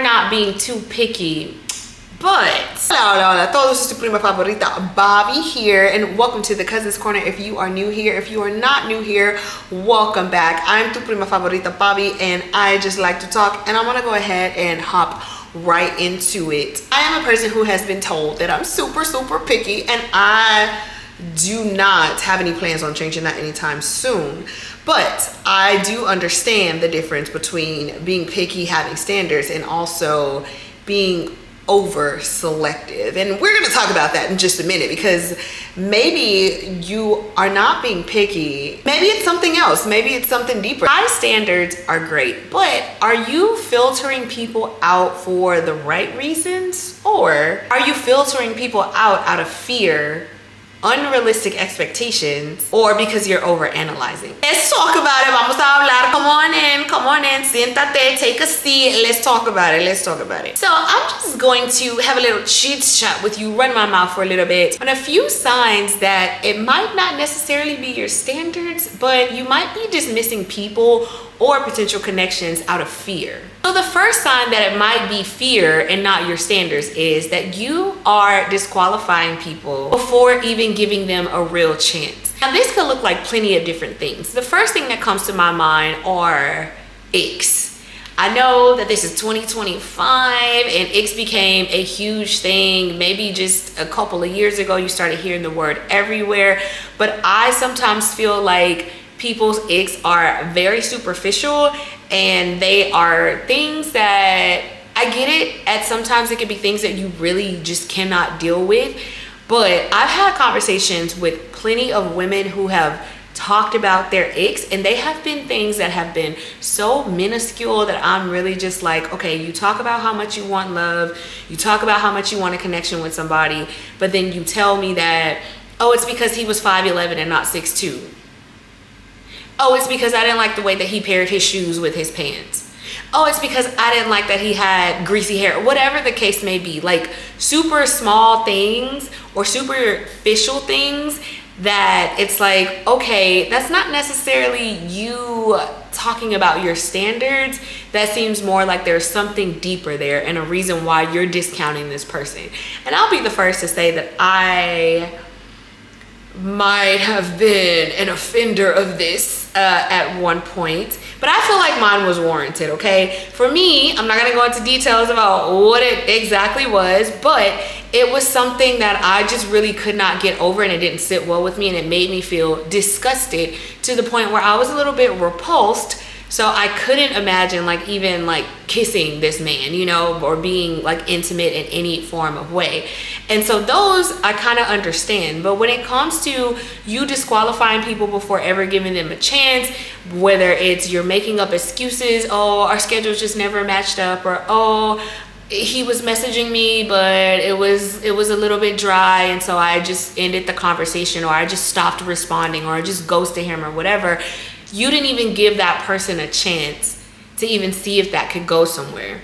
not being too picky. But hola a todos, es tu prima favorita Bobby here, and welcome to the Cousins Corner. If you are new here, if you are not new here, welcome back. I'm tu prima favorita Bobby, and I just like to talk, and I'm gonna go ahead and hop right into it. I am a person who has been told that I'm super picky, and I do not have any plans on changing that anytime soon. But I do understand the difference between being picky, having standards, and also being over selective. And we're going to talk about that in just a minute, because maybe you are not being picky. Maybe it's something else. Maybe it's something deeper. High standards are great, but are you filtering people out for the right reasons? Or are you filtering people out of fear, unrealistic expectations, or because you're over analyzing? Let's talk about it. Vamos a hablar. Come on in, siéntate, take a seat. Let's talk about it. So I'm just going to have a little chit chat with you, run my mouth for a little bit on a few signs that it might not necessarily be your standards, but you might be dismissing people or potential connections out of fear. So the first sign that it might be fear and not your standards is that you are disqualifying people before even giving them a real chance. Now this could look like plenty of different things. The first thing that comes to my mind are icks. I know that this is 2025 and icks became a huge thing. Maybe just a couple of years ago you started hearing the word everywhere, but I sometimes feel like people's icks are very superficial, and they are things that, I get it, at sometimes it can be things that you really just cannot deal with. But I've had conversations with plenty of women who have talked about their icks, and they have been things that have been so minuscule that I'm really just like, okay, you talk about how much you want love, you talk about how much you want a connection with somebody, but then you tell me that, oh, it's because he was 5'11" and not 6'2". Oh, it's because I didn't like the way that he paired his shoes with his pants. Oh, it's because I didn't like that he had greasy hair. Whatever the case may be, like super small things or superficial things that it's like, okay, that's not necessarily you talking about your standards. That seems more like there's something deeper there and a reason why you're discounting this person. And I'll be the first to say that I might have been an offender of this at one point, but I feel like mine was warranted. Okay, for me, I'm not gonna go into details about what it exactly was, but it was something that I just really could not get over, and it didn't sit well with me, and it made me feel disgusted to the point where I was a little bit repulsed. So I couldn't imagine like even like kissing this man, you know, or being like intimate in any form of way. And so those I kind of understand. But when it comes to you disqualifying people before ever giving them a chance, whether it's you're making up excuses, oh, our schedules just never matched up, or oh, he was messaging me, but it was a little bit dry, and so I just ended the conversation, or I just stopped responding, or I just ghosted him, or whatever. You didn't even give that person a chance to even see if that could go somewhere.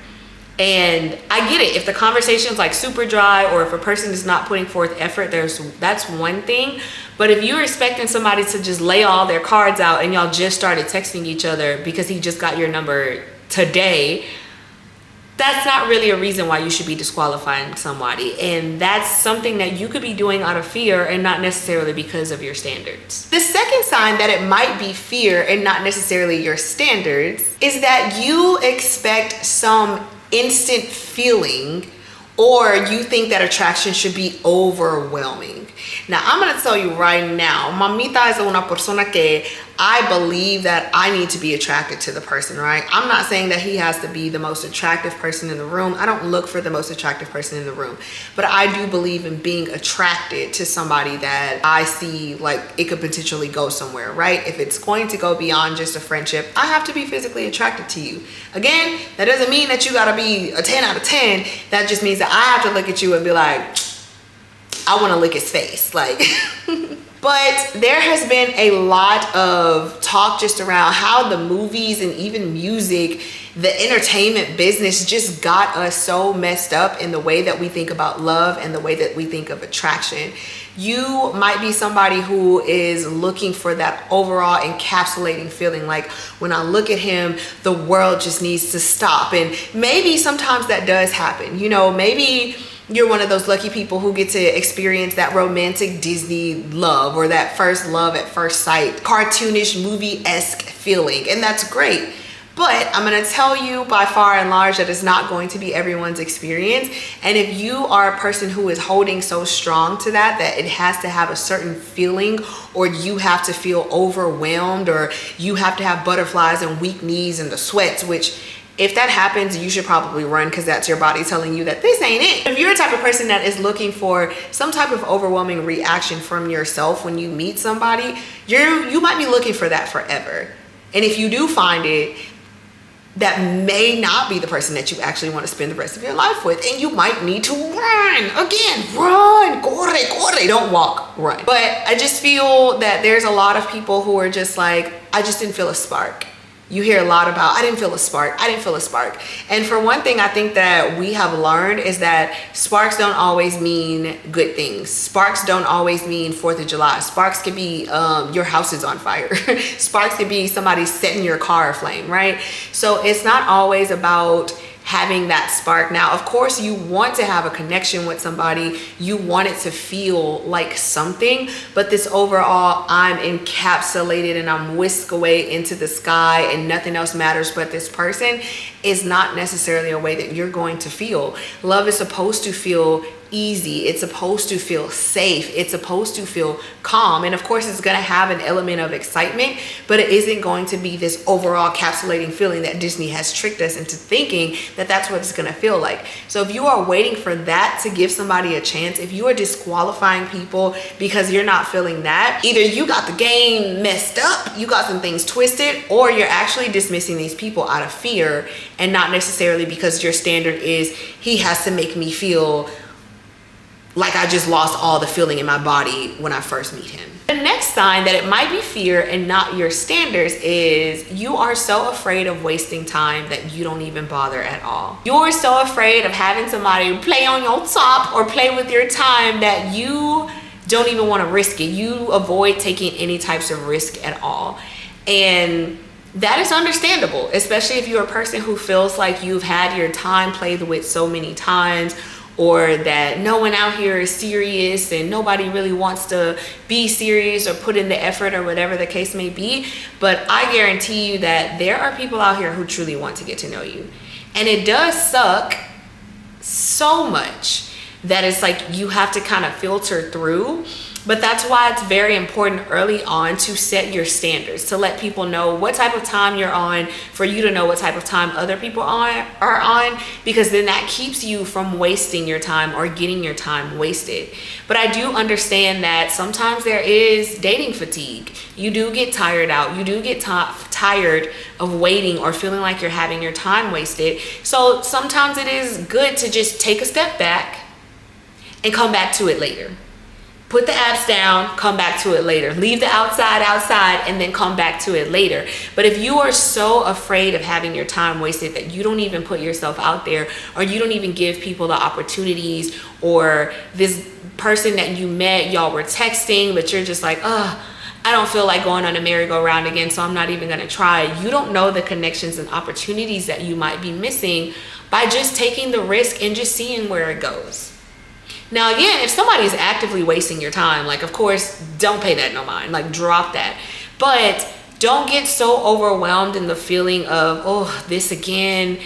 And I get it, if the conversation's like super dry, or if a person is not putting forth effort, that's one thing. But if you're expecting somebody to just lay all their cards out and y'all just started texting each other because he just got your number today, that's not really a reason why you should be disqualifying somebody. And that's something that you could be doing out of fear and not necessarily because of your standards. The second sign that it might be fear and not necessarily your standards is that you expect some instant feeling, or you think that attraction should be overwhelming. Now, I'm gonna tell you right now, mamita es una persona que I believe that I need to be attracted to the person, right? I'm not saying that he has to be the most attractive person in the room. I don't look for the most attractive person in the room, but I do believe in being attracted to somebody that I see like it could potentially go somewhere, right? If it's going to go beyond just a friendship, I have to be physically attracted to you. Again, that doesn't mean that you gotta be a 10 out of 10. That just means that I have to look at you and be like, I want to lick his face. Like, But there has been a lot of talk just around how the movies and even music, the entertainment business just got us so messed up in the way that we think about love and the way that we think of attraction. You might be somebody who is looking for that overall encapsulating feeling, like when I look at him, the world just needs to stop. And maybe sometimes that does happen. You know, maybe you're one of those lucky people who get to experience that romantic Disney love, or that first love at first sight, cartoonish movie-esque feeling, and that's great. But I'm going to tell you by far and large that it's not going to be everyone's experience. And if you are a person who is holding so strong to that it has to have a certain feeling, or you have to feel overwhelmed, or you have to have butterflies and weak knees and the sweats, which if that happens, you should probably run, because that's your body telling you that this ain't it. If you're the type of person that is looking for some type of overwhelming reaction from yourself when you meet somebody, you might be looking for that forever. And if you do find it, that may not be the person that you actually want to spend the rest of your life with, and you might need to run. Again, run, corre, don't walk, run. But I just feel that there's a lot of people who are just like, I just didn't feel a spark. You hear a lot about, I didn't feel a spark. And for one thing, I think that we have learned is that sparks don't always mean good things. Sparks don't always mean 4th of July. Sparks could be your house is on fire. Sparks could be somebody setting your car aflame, right? So it's not always about having that spark. Now, of course, you want to have a connection with somebody. You want it to feel like something, but this overall, I'm encapsulated and I'm whisked away into the sky and nothing else matters but this person, is not necessarily a way that you're going to feel. Love is supposed to feel easy. It's supposed to feel safe. It's supposed to feel calm. And of course, it's going to have an element of excitement, but it isn't going to be this overall encapsulating feeling that Disney has tricked us into thinking that that's what it's going to feel like. So if you are waiting for that to give somebody a chance, if you are disqualifying people because you're not feeling that, either you got the game messed up, you got some things twisted, or you're actually dismissing these people out of fear and not necessarily because your standard is, he has to make me feel like I just lost all the feeling in my body when I first meet him. The next sign that it might be fear and not your standards is you are so afraid of wasting time that you don't even bother at all. You're so afraid of having somebody play on your top or play with your time that you don't even want to risk it. You avoid taking any types of risk at all. And that is understandable, especially if you're a person who feels like you've had your time played with so many times, or that no one out here is serious and nobody really wants to be serious or put in the effort or whatever the case may be. But I guarantee you that there are people out here who truly want to get to know you. And it does suck so much that it's like you have to kind of filter through. But that's why it's very important early on to set your standards, to let people know what type of time you're on, for you to know what type of time other people are on, because then that keeps you from wasting your time or getting your time wasted. But I do understand that sometimes there is dating fatigue. You do get tired out. You do get tired of waiting or feeling like you're having your time wasted. So sometimes it is good to just take a step back and come back to it later. Put the apps down, come back to it later. Leave the outside, and then come back to it later. But if you are so afraid of having your time wasted that you don't even put yourself out there, or you don't even give people the opportunities, or this person that you met, y'all were texting, but you're just like, I don't feel like going on a merry-go-round again, so I'm not even gonna try. You don't know the connections and opportunities that you might be missing by just taking the risk and just seeing where it goes. Now, again, if somebody's actively wasting your time, like, of course, don't pay that no mind, like, drop that. But don't get so overwhelmed in the feeling of, this again,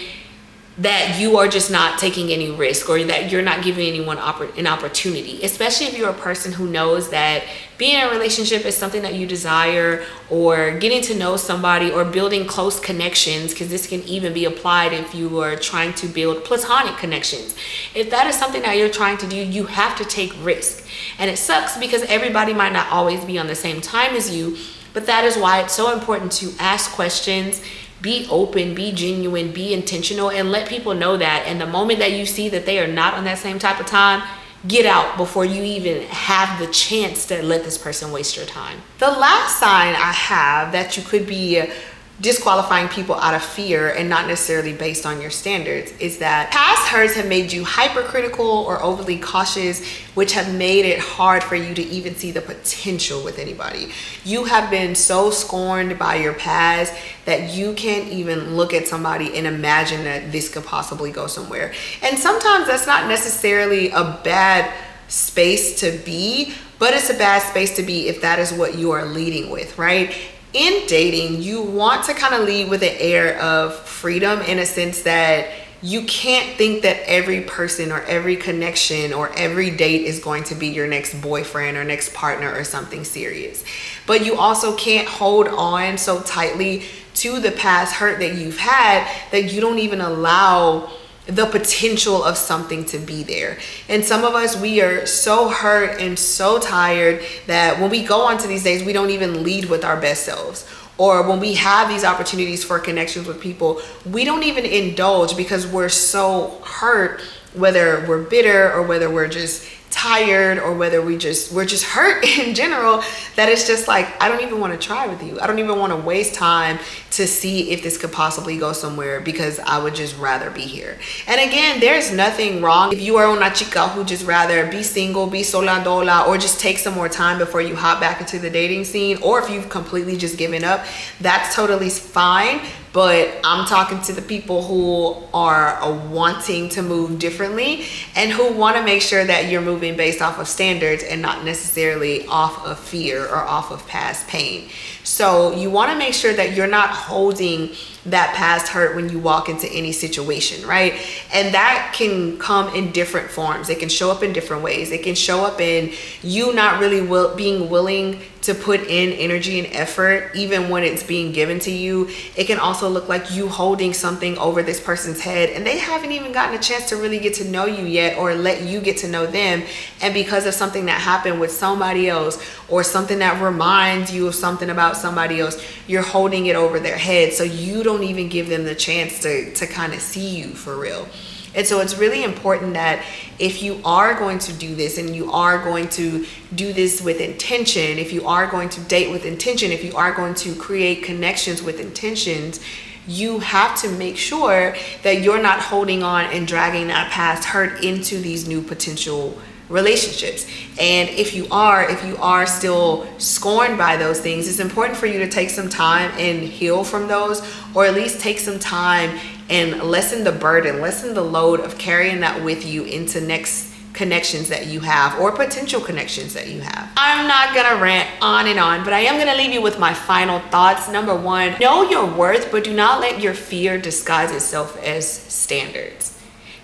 that you are just not taking any risk, or that you're not giving anyone an opportunity, especially if you're a person who knows that being in a relationship is something that you desire, or getting to know somebody, or building close connections, because this can even be applied if you are trying to build platonic connections. If that is something that you're trying to do, you have to take risk. And it sucks because everybody might not always be on the same time as you, but that is why it's so important to ask questions, be open, be genuine, be intentional, and let people know that. And the moment that you see that they are not on that same type of time, get out before you even have the chance to let this person waste your time. The last sign I have that you could be disqualifying people out of fear and not necessarily based on your standards is that past hurts have made you hypercritical or overly cautious, which have made it hard for you to even see the potential with anybody. You have been so scorned by your past that you can't even look at somebody and imagine that this could possibly go somewhere. And sometimes that's not necessarily a bad space to be, but it's a bad space to be if that is what you are leading with, right? In dating, you want to kind of lead with an air of freedom, in a sense that you can't think that every person or every connection or every date is going to be your next boyfriend or next partner or something serious. But you also can't hold on so tightly to the past hurt that you've had that you don't even allow the potential of something to be there. And some of us, we are so hurt and so tired that when we go onto these dates, we don't even lead with our best selves. Or when we have these opportunities for connections with people, we don't even indulge because we're so hurt, whether we're bitter or whether we're just tired or whether we're just hurt in general, that it's just like, I don't even want to try with you. I don't even want to waste time to see if this could possibly go somewhere because I would just rather be here. And again, there's nothing wrong if you are una chica who just rather be single, be sola dola, or just take some more time before you hop back into the dating scene, or if you've completely just given up, that's totally fine. But I'm talking to the people who are wanting to move differently and who want to make sure that you're moving based off of standards and not necessarily off of fear or off of past pain. So you want to make sure that you're not holding that past hurt when you walk into any situation, right? And that can come in different forms. It can show up in different ways. It can show up in you not really being willing to put in energy and effort even when it's being given to you. It can also look like you holding something over this person's head and they haven't even gotten a chance to really get to know you yet or let you get to know them. And because of something that happened with somebody else or something that reminds you of something about somebody else, you're holding it over their head. So you don't even give them the chance to kind of see you for real. And so it's really important that if you are going to do this and you are going to do this with intention, if you are going to date with intention, if you are going to create connections with intentions, you have to make sure that you're not holding on and dragging that past hurt into these new potential relationships. And if you are still scorned by those things, it's important for you to take some time and heal from those, or at least take some time and lessen the burden, lessen the load of carrying that with you into next connections that you have or potential connections that you have. I'm not gonna rant on and on, but I am gonna leave you with my final thoughts. Number one, know your worth, but do not let your fear disguise itself as standards.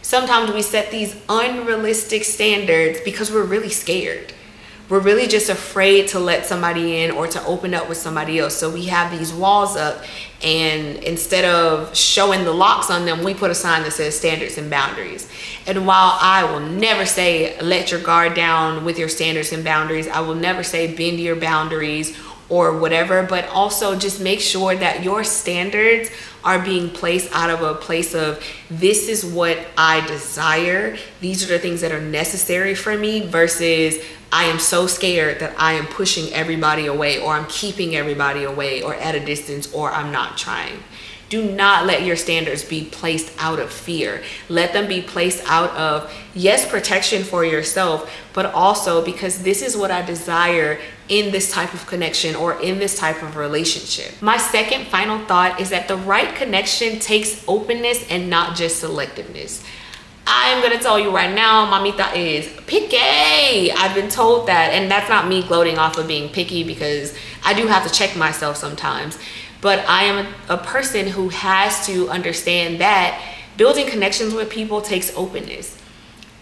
Sometimes we set these unrealistic standards because we're really scared. We're really just afraid to let somebody in or to open up with somebody else. So we have these walls up, and instead of showing the locks on them, we put a sign that says standards and boundaries. And while I will never say let your guard down with your standards and boundaries, I will never say bend your boundaries or whatever, but also just make sure that your standards are being placed out of a place of, this is what I desire, these are the things that are necessary for me, versus I am so scared that I am pushing everybody away, or I'm keeping everybody away, or at a distance, or I'm not trying. Do not let your standards be placed out of fear. Let them be placed out of, yes, protection for yourself, but also because this is what I desire in this type of connection or in this type of relationship. My second final thought is that the right connection takes openness and not just selectiveness. I'm gonna tell you right now, mamita is picky. I've been told that, and that's not me gloating off of being picky, because I do have to check myself sometimes. But I am a person who has to understand that building connections with people takes openness.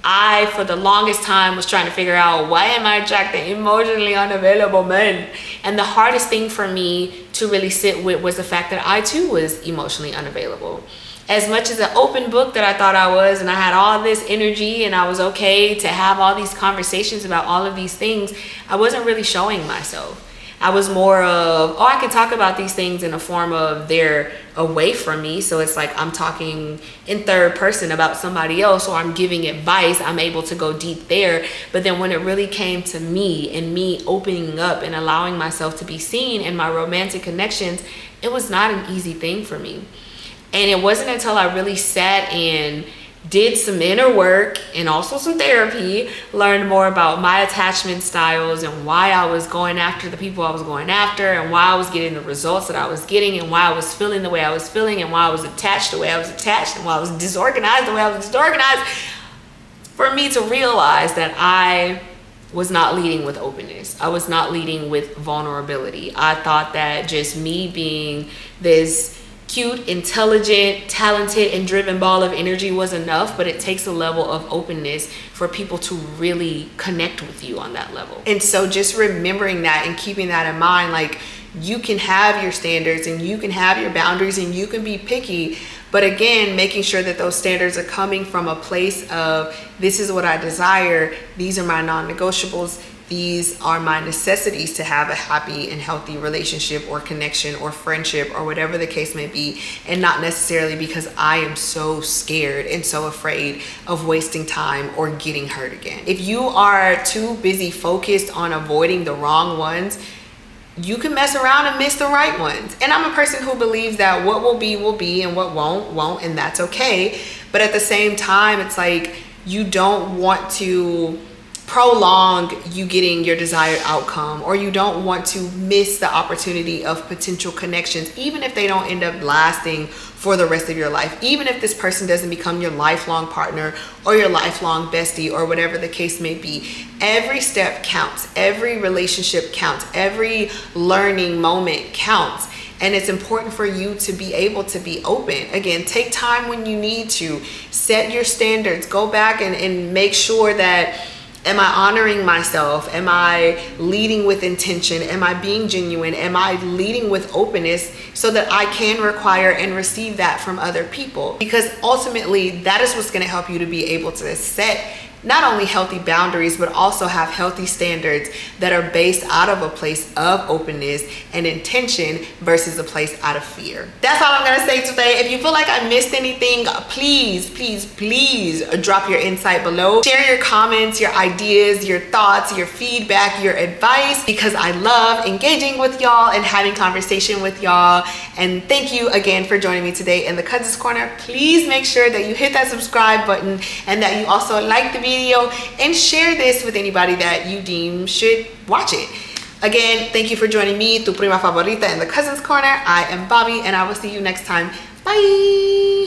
I, for the longest time, was trying to figure out, why am I attracting emotionally unavailable men? And the hardest thing for me to really sit with was the fact that I too was emotionally unavailable. As much as an open book that I thought I was, and I had all this energy and I was okay to have all these conversations about all of these things, I wasn't really showing myself. I was more of, oh, I can talk about these things in a form of they're away from me. So it's like I'm talking in third person about somebody else, or I'm giving advice. I'm able to go deep there. But then when it really came to me and me opening up and allowing myself to be seen in my romantic connections, it was not an easy thing for me. And it wasn't until I really sat and did some inner work and also some therapy, learned more about my attachment styles and why I was going after the people I was going after, and why I was getting the results that I was getting, and why I was feeling the way I was feeling, and why I was attached the way I was attached, and why I was disorganized the way I was disorganized, for me to realize that I was not leading with openness. I was not leading with vulnerability. I thought that just me being this cute, intelligent, talented, and driven ball of energy was enough, but it takes a level of openness for people to really connect with you on that level. And so just remembering that and keeping that in mind, like, you can have your standards and you can have your boundaries and you can be picky, but again, making sure that those standards are coming from a place of, this is what I desire, these are my non-negotiables, these are my necessities to have a happy and healthy relationship or connection or friendship or whatever the case may be, and not necessarily because I am so scared and so afraid of wasting time or getting hurt again. If you are too busy focused on avoiding the wrong ones, you can mess around and miss the right ones. And I'm a person who believes that what will be, and what won't, and that's okay. But at the same time, it's like, you don't want to prolong you getting your desired outcome, or you don't want to miss the opportunity of potential connections, even if they don't end up lasting for the rest of your life, even if this person doesn't become your lifelong partner or your lifelong bestie or whatever the case may be. Every step counts, every relationship counts, every learning moment counts. And it's important for you to be able to be open. Again, take time when you need to, set your standards, go back and make sure that, am I honoring myself? Am I leading with intention? Am I being genuine? Am I leading with openness so that I can require and receive that from other people? Because ultimately, that is what's going to help you to be able to set not only healthy boundaries, but also have healthy standards that are based out of a place of openness and intention versus a place out of fear. That's all I'm gonna say today. If you feel like I missed anything, please drop your insight below. Share your comments, your ideas, your thoughts, your feedback, your advice, because I love engaging with y'all and having conversation with y'all. And thank you again for joining me today in the Cousins Corner. Please make sure that you hit that subscribe button and that you also like the video and share this with anybody that you deem should watch it. Again, thank you for joining me, tu prima favorita, in the Cousins Corner. I am Bobby, and I will see you next time. Bye.